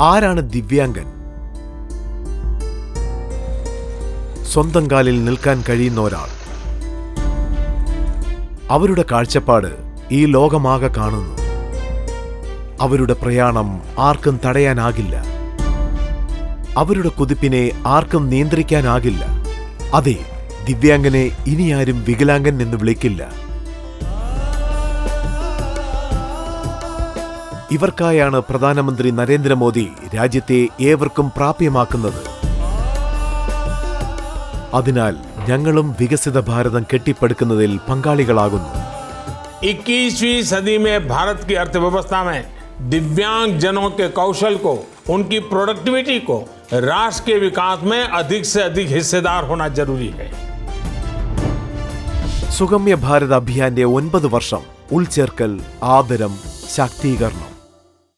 ആരാണ് ദിവ്യാംഗൻ? സ്വന്തം കാലിൽ നിൽക്കാൻ കഴിയുന്ന ഒരാൾ. അവരുടെ കാഴ്ചപ്പാട് ഈ ലോകമാകെ കാണുന്നു. അവരുടെ പ്രയാണം ആർക്കും തടയാനാകില്ല. അവരുടെ കുതിപ്പിനെ ആർക്കും നിയന്ത്രിക്കാനാകില്ല. അതെ, ദിവ്യാംഗനെ ഇനിയാരും വികലാംഗൻ എന്ന് വിളിക്കില്ല. ഇവർക്കായാണ് പ്രധാനമന്ത്രി നരേന്ദ്രമോദി രാജ്യത്തെ ഏവർക്കും പ്രാപ്യമാക്കുന്നത്. അതിനാൽ ഞങ്ങളും വികസിത ഭാരതം കെട്ടിപ്പടുക്കുന്നതിൽ പങ്കാളികളാകുന്നു. 21वीं सदी में भारत की अर्थव्यवस्था में दिव्यांग जनों के कौशल को, उनकी प्रोडक्टिविटी को राष्ट्र के विकास में अधिक से अधिक हिस्सेदार होना जरूरी है. സുഗമ്യ ഭാരത് അഭിയാന്റെ 9 വർഷം. ഉൾച്ചേർക്കൽ, ആദരം, ശാക്തീകരണം.